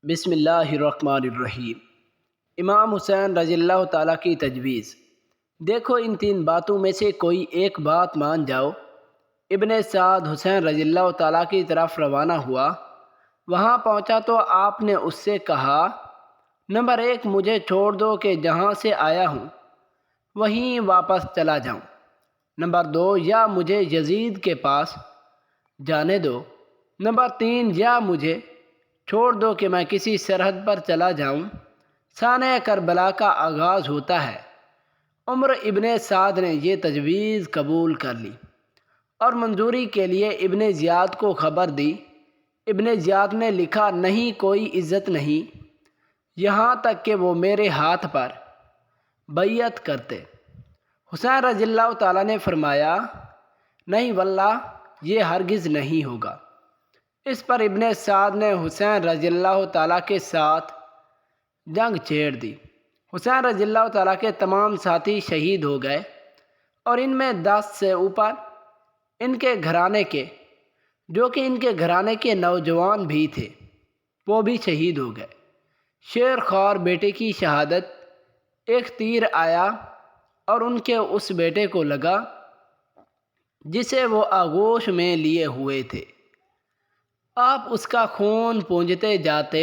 بسم اللہ الرحمن الرحیم۔ امام حسین رضی اللہ تعالیٰ کی تجویز۔ دیکھو ان تین باتوں میں سے کوئی ایک بات مان جاؤ۔ ابن سعد حسین رضی اللہ تعالیٰ کی طرف روانہ ہوا۔ وہاں پہنچا تو آپ نے اس سے کہا، نمبر 1 مجھے چھوڑ دو کہ جہاں سے آیا ہوں وہیں واپس چلا جاؤں۔ نمبر 2 یا مجھے یزید کے پاس جانے دو۔ نمبر 3 یا مجھے چھوڑ دو کہ میں کسی سرحد پر چلا جاؤں۔ سانحہ کربلا کا آغاز ہوتا ہے۔ عمر ابن سعد نے یہ تجویز قبول کر لی اور منظوری کے لیے ابن زیاد کو خبر دی۔ ابن زیاد نے لکھا، نہیں کوئی عزت نہیں یہاں تک کہ وہ میرے ہاتھ پر بیعت کرتے۔ حسین رضی اللہ تعالیٰ نے فرمایا، نہیں واللہ یہ ہرگز نہیں ہوگا۔ اس پر ابن سعد نے حسین رضی اللہ تعالیٰ کے ساتھ جنگ چھیڑ دی۔ حسین رضی اللہ تعالیٰ کے تمام ساتھی شہید ہو گئے اور ان میں 10 سے اوپر ان کے گھرانے کے، جو کہ ان کے گھرانے کے نوجوان بھی تھے، وہ بھی شہید ہو گئے۔ شیر خوار بیٹے کی شہادت، ایک تیر آیا اور ان کے اس بیٹے کو لگا جسے وہ آغوش میں لیے ہوئے تھے۔ آپ اس کا خون پونجتے جاتے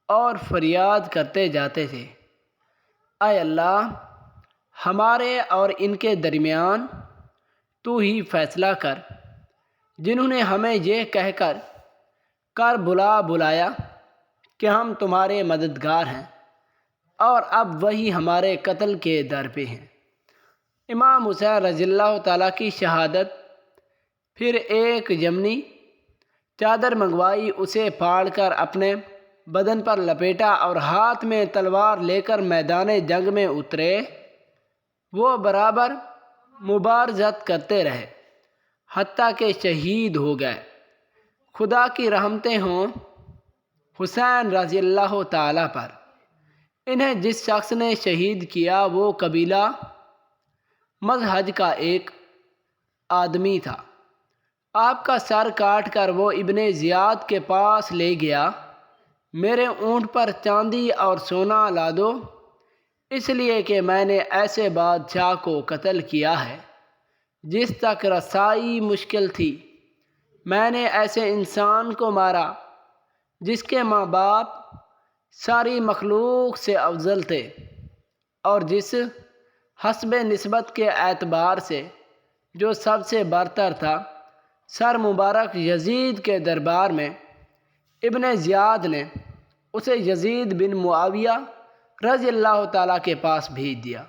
اور فریاد کرتے جاتے تھے، اے اللہ ہمارے اور ان کے درمیان تو ہی فیصلہ کر۔ جنہوں نے ہمیں یہ کہہ کر بلایا کہ ہم تمہارے مددگار ہیں، اور اب وہی ہمارے قتل کے در پہ ہیں۔ امام حسین رضی اللہ تعالیٰ کی شہادت۔ پھر ایک یمنی چادر منگوائی، اسے پھاڑ کر اپنے بدن پر لپیٹا اور ہاتھ میں تلوار لے کر میدان جنگ میں اترے۔ وہ برابر مبارزت کرتے رہے حتیٰ کہ شہید ہو گئے۔ خدا کی رحمتیں ہوں حسین رضی اللہ تعالیٰ پر۔ انہیں جس شخص نے شہید کیا وہ قبیلہ مذہج کا ایک آدمی تھا۔ آپ کا سر کاٹ کر وہ ابن زیاد کے پاس لے گیا، میرے اونٹ پر چاندی اور سونا لا دو، اس لیے کہ میں نے ایسے بادشاہ کو قتل کیا ہے جس تک رسائی مشکل تھی۔ میں نے ایسے انسان کو مارا جس کے ماں باپ ساری مخلوق سے افضل تھے اور جس حسب نسبت کے اعتبار سے جو سب سے برتر تھا۔ سر مبارک یزید کے دربار میں ابن زیاد نے اسے یزید بن معاویہ رضی اللہ تعالیٰ کے پاس بھیج دیا۔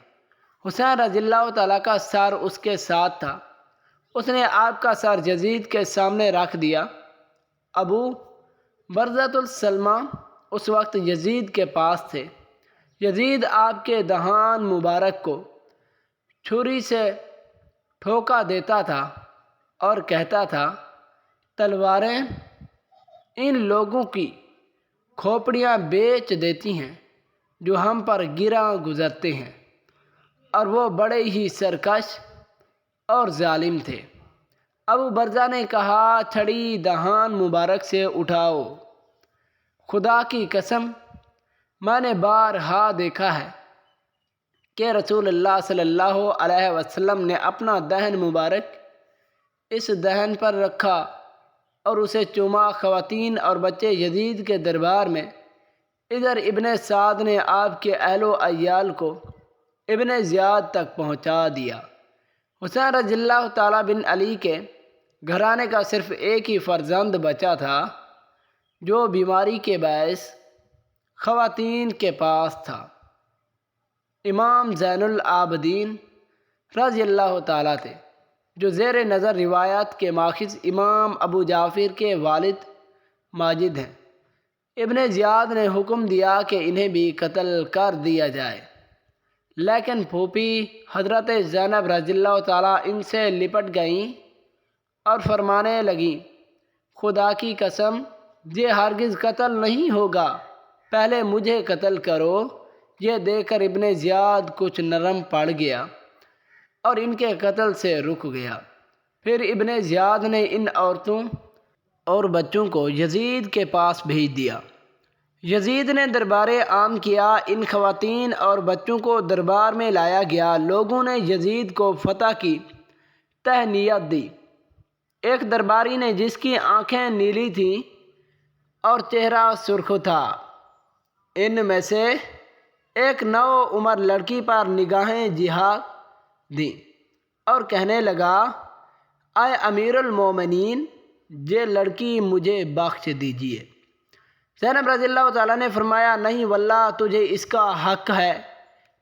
حسین رضی اللہ تعالیٰ کا سر اس کے ساتھ تھا۔ اس نے آپ کا سر یزید کے سامنے رکھ دیا۔ ابو برزۃ السلمہ اس وقت یزید کے پاس تھے۔ یزید آپ کے دہان مبارک کو چھری سے ٹھوکا دیتا تھا اور کہتا تھا، تلواریں ان لوگوں کی کھوپڑیاں بیچ دیتی ہیں جو ہم پر گراں گزرتے ہیں، اور وہ بڑے ہی سرکش اور ظالم تھے۔ ابو برزہ نے کہا، چھڑی دہان مبارک سے اٹھاؤ۔ خدا کی قسم میں نے بارہا دیکھا ہے کہ رسول اللہ صلی اللہ علیہ وسلم نے اپنا دہن مبارک اس دہن پر رکھا اور اسے چوما۔ خواتین اور بچے یزید کے دربار میں۔ ادھر ابن سعد نے آپ کے اہل و عیال کو ابن زیاد تک پہنچا دیا۔ حسین رضی اللہ تعالیٰ بن علی کے گھرانے کا صرف ایک ہی فرزند بچا تھا جو بیماری کے باعث خواتین کے پاس تھا۔ امام زین العابدین رضی اللہ تعالیٰ تھے، جو زیر نظر روایات کے ماخذ امام ابو جعفر کے والد ماجد ہیں۔ ابن زیاد نے حکم دیا کہ انہیں بھی قتل کر دیا جائے، لیکن پھوپھی حضرت زینب رضی اللہ تعالیٰ ان سے لپٹ گئیں اور فرمانے لگیں، خدا کی قسم یہ ہرگز قتل نہیں ہوگا، پہلے مجھے قتل کرو۔ یہ دیکھ کر ابن زیاد کچھ نرم پڑ گیا اور ان کے قتل سے رک گیا۔ پھر ابن زیاد نے ان عورتوں اور بچوں کو یزید کے پاس بھیج دیا۔ یزید نے دربار عام کیا، ان خواتین اور بچوں کو دربار میں لایا گیا۔ لوگوں نے یزید کو فتح کی تہنیت دی۔ ایک درباری نے، جس کی آنکھیں نیلی تھیں اور چہرہ سرخ تھا، ان میں سے ایک نوعمر لڑکی پر نگاہیں جہاد دیں اور کہنے لگا، اے امیر المومنین، یہ لڑکی مجھے بخش دیجیے۔ زینب رضی اللہ تعالیٰ نے فرمایا، نہیں واللہ، تجھے اس کا حق ہے،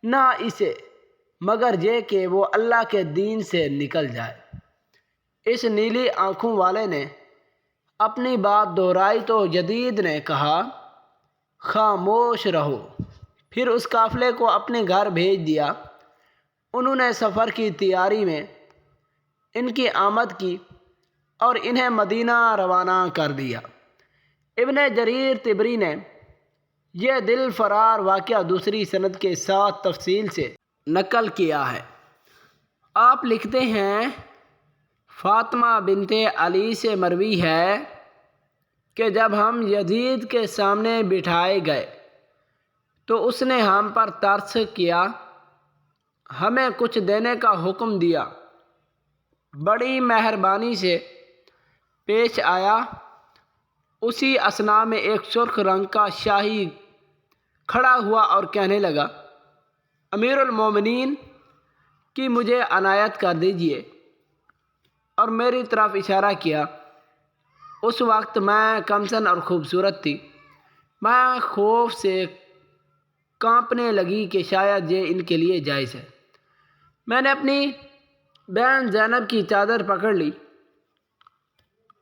نہ اسے، مگر یہ کہ وہ اللہ کے دین سے نکل جائے۔ اس نیلی آنکھوں والے نے اپنی بات دہرائی تو یزید نے کہا، خاموش رہو۔ پھر اس قافلے کو اپنے گھر بھیج دیا۔ انہوں نے سفر کی تیاری میں ان کی آمد کی اور انہیں مدینہ روانہ کر دیا۔ ابن جریر طبری نے یہ دل فرار واقعہ دوسری سند کے ساتھ تفصیل سے نقل کیا ہے۔ آپ لکھتے ہیں، فاطمہ بنت علی سے مروی ہے کہ جب ہم یزید کے سامنے بٹھائے گئے تو اس نے ہم پر ترس کیا، ہمیں کچھ دینے کا حکم دیا، بڑی مہربانی سے پیش آیا۔ اسی اثناء میں ایک سرخ رنگ کا شاہی کھڑا ہوا اور کہنے لگا، امیر المومنین کی مجھے عنایت کر دیجیے، اور میری طرف اشارہ کیا۔ اس وقت میں کمسن اور خوبصورت تھی۔ میں خوف سے کانپنے لگی کہ شاید یہ ان کے لیے جائز ہے۔ میں نے اپنی بہن زینب کی چادر پکڑ لی،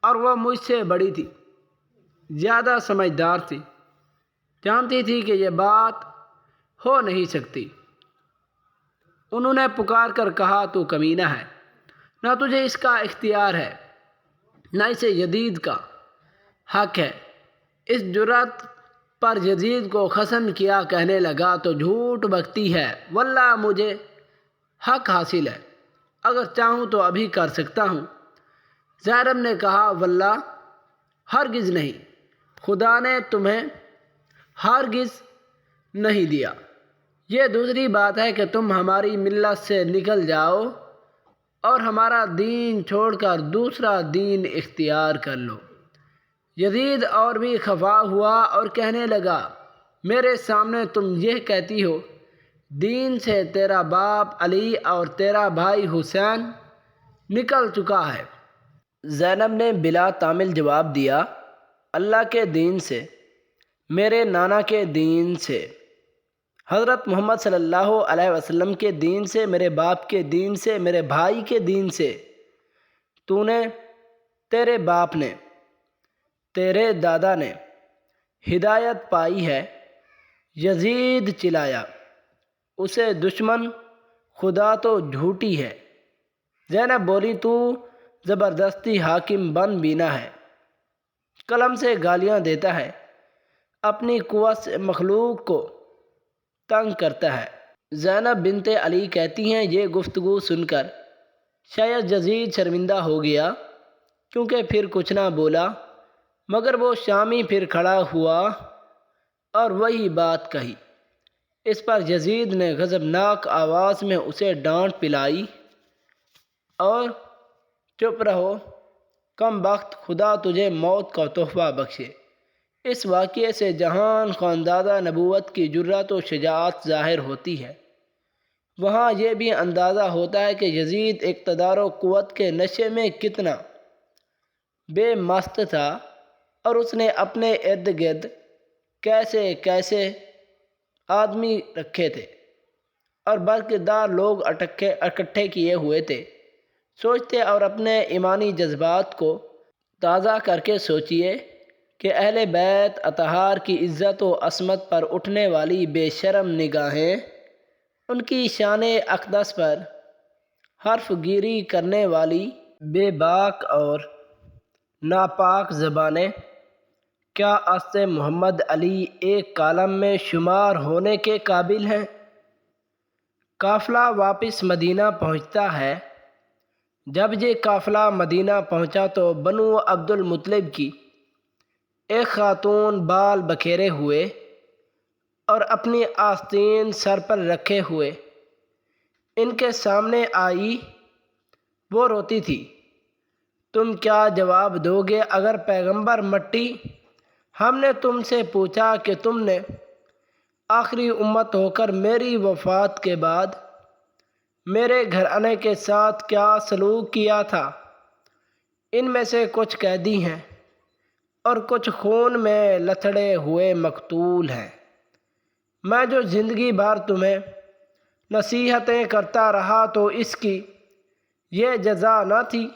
اور وہ مجھ سے بڑی تھی، زیادہ سمجھدار تھی، جانتی تھی کہ یہ بات ہو نہیں سکتی۔ انہوں نے پکار کر کہا، تو کمینہ ہے، نہ تجھے اس کا اختیار ہے، نہ اسے یزید کا حق ہے۔ اس جرأت پر یزید کو خشن کیا، کہنے لگا، تو جھوٹ بکتی ہے، واللہ مجھے حق حاصل ہے، اگر چاہوں تو ابھی کر سکتا ہوں۔ زینب نے کہا، واللہ ہرگز نہیں، خدا نے تمہیں ہرگز نہیں دیا۔ یہ دوسری بات ہے کہ تم ہماری ملت سے نکل جاؤ اور ہمارا دین چھوڑ کر دوسرا دین اختیار کر لو۔ یزید اور بھی خفا ہوا اور کہنے لگا، میرے سامنے تم یہ کہتی ہو، دین سے تیرا باپ علی اور تیرا بھائی حسین نکل چکا ہے۔ زینب نے بلا تامل جواب دیا، اللہ کے دین سے، میرے نانا کے دین سے، حضرت محمد صلی اللہ علیہ وسلم کے دین سے، میرے باپ کے دین سے، میرے بھائی کے دین سے۔ تو نے، تیرے باپ نے، تیرے دادا نے ہدایت پائی ہے۔ یزید چلایا، اسے دشمن خدا تو جھوٹی ہے۔ زینب بولی، تو زبردستی حاکم بن بینا ہے، قلم سے گالیاں دیتا ہے، اپنی قوت سے مخلوق کو تنگ کرتا ہے۔ زینب بنت علی کہتی ہیں، یہ گفتگو سن کر شاید یزید شرمندہ ہو گیا، کیونکہ پھر کچھ نہ بولا، مگر وہ شامی پھر کھڑا ہوا اور وہی بات کہی۔ اس پر یزید نے غضبناک آواز میں اسے ڈانٹ پلائی اور، چپ رہو کم بخت، خدا تجھے موت کا تحفہ بخشے۔ اس واقعے سے جہاں خواندادہ نبوت کی جرأت و شجاعت ظاہر ہوتی ہے، وہاں یہ بھی اندازہ ہوتا ہے کہ یزید اقتدار و قوت کے نشے میں کتنا بے مست تھا، اور اس نے اپنے ارد گرد کیسے کیسے آدمی رکھے تھے اور برکردار لوگ اکٹھے کیے ہوئے تھے۔ سوچتے اور اپنے ایمانی جذبات کو تازہ کر کے سوچئے کہ اہل بیت اطہار کی عزت و عصمت پر اٹھنے والی بے شرم نگاہیں، ان کی شان اقدس پر حرف گیری کرنے والی بے باک اور ناپاک زبانیں، کیا عصر محمد علی ایک کالم میں شمار ہونے کے قابل ہیں؟ قافلہ واپس مدینہ پہنچتا ہے۔ جب یہ قافلہ مدینہ پہنچا تو بنو عبد المطلب کی ایک خاتون بال بکھیرے ہوئے اور اپنی آستین سر پر رکھے ہوئے ان کے سامنے آئی۔ وہ روتی تھی۔ تم کیا جواب دو گے اگر پیغمبر مٹی ہم نے تم سے پوچھا کہ تم نے آخری امت ہو کر میری وفات کے بعد میرے گھرانے کے ساتھ کیا سلوک کیا تھا؟ ان میں سے کچھ قیدی ہیں اور کچھ خون میں لتھڑے ہوئے مقتول ہیں۔ میں جو زندگی بھر تمہیں نصیحتیں کرتا رہا تو اس کی یہ جزا نہ تھی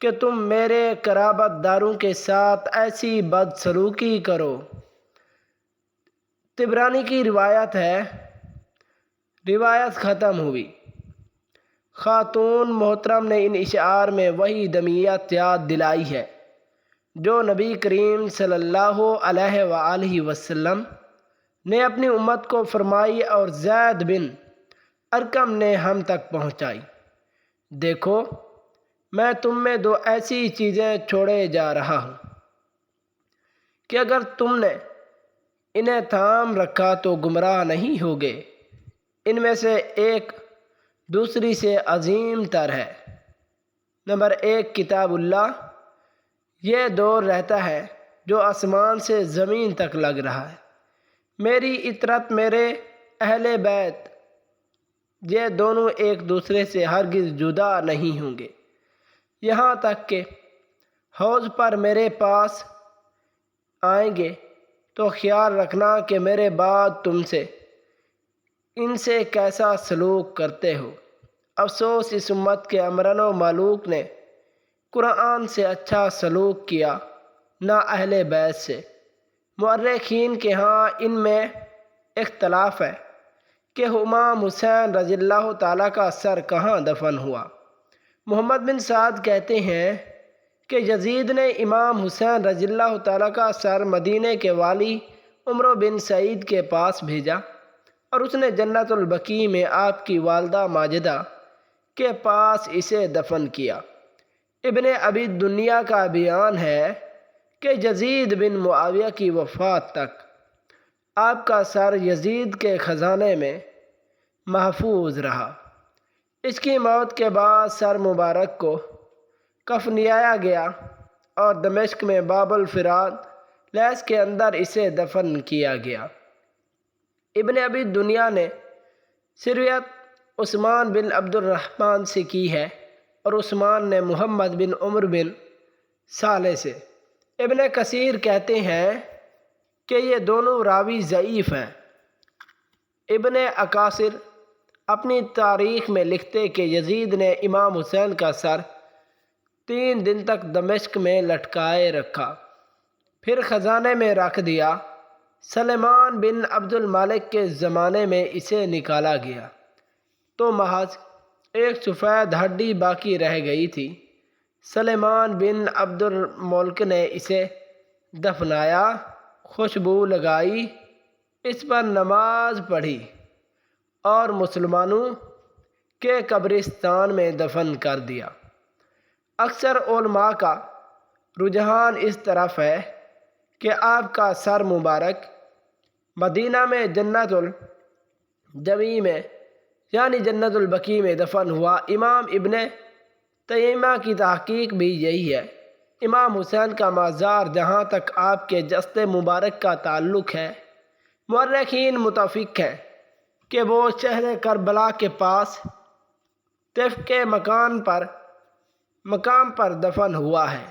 کہ تم میرے قرابت داروں کے ساتھ ایسی بدسلوکی کرو۔ طبرانی کی روایت ہے۔ روایت ختم ہوئی۔ خاتون محترم نے ان اشعار میں وہی دمیت یاد دلائی ہے جو نبی کریم صلی اللہ علیہ وآلہ وسلم نے اپنی امت کو فرمائی اور زید بن ارقم نے ہم تک پہنچائی۔ دیکھو، میں تم میں دو ایسی چیزیں چھوڑے جا رہا ہوں کہ اگر تم نے انہیں تھام رکھا تو گمراہ نہیں ہوگے۔ ان میں سے ایک دوسری سے عظیم تر ہے۔ نمبر 1، کتاب اللہ۔ یہ دور رہتا ہے جو آسمان سے زمین تک لگ رہا ہے۔ میری اطرت، میرے اہل بیت، یہ دونوں ایک دوسرے سے ہرگز جدا نہیں ہوں گے یہاں تک کہ حوض پر میرے پاس آئیں گے تو خیال رکھنا کہ میرے بعد تم سے ان سے کیسا سلوک کرتے ہو۔ افسوس اس امت کے امرن و مالوک نے قرآن سے اچھا سلوک کیا، نہ اہل بیت سے۔ مورخین کے ہاں ان میں اختلاف ہے کہ امام حسین رضی اللہ تعالیٰ کا سر کہاں دفن ہوا۔ محمد بن سعد کہتے ہیں کہ یزید نے امام حسین رضی اللہ تعالیٰ کا سر مدینہ کے والی عمرو بن سعید کے پاس بھیجا اور اس نے جنت البقیع میں آپ کی والدہ ماجدہ کے پاس اسے دفن کیا۔ ابن ابی دنیا کا بیان ہے کہ یزید بن معاویہ کی وفات تک آپ کا سر یزید کے خزانے میں محفوظ رہا۔ اس کی موت کے بعد سر مبارک کو کفنایا گیا اور دمشق میں باب الفرات لیس کے اندر اسے دفن کیا گیا۔ ابن ابی دنیا نے سرویت عثمان بن عبد الرحمن سے کی ہے اور عثمان نے محمد بن عمر بن صالح سے۔ ابن کثیر کہتے ہیں کہ یہ دونوں راوی ضعیف ہیں۔ ابن عکاصر اپنی تاریخ میں لکھتے کہ یزید نے امام حسین کا سر 3 دن تک دمشق میں لٹکائے رکھا، پھر خزانے میں رکھ دیا۔ سلیمان بن عبد المالک کے زمانے میں اسے نکالا گیا تو محض ایک سفید ہڈی باقی رہ گئی تھی۔ سلیمان بن عبد الملک نے اسے دفنایا، خوشبو لگائی، اس پر نماز پڑھی اور مسلمانوں کے قبرستان میں دفن کر دیا۔ اکثر علماء کا رجحان اس طرف ہے کہ آپ کا سر مبارک مدینہ میں جنت الجوی میں یعنی جنت البقیع میں دفن ہوا۔ امام ابن تیمیہ کی تحقیق بھی یہی ہے۔ امام حسین کا مزار جہاں تک آپ کے جسد مبارک کا تعلق ہے، مورخین متفق ہیں کہ وہ شہر کربلا کے پاس طف کے مقام پر دفن ہوا ہے۔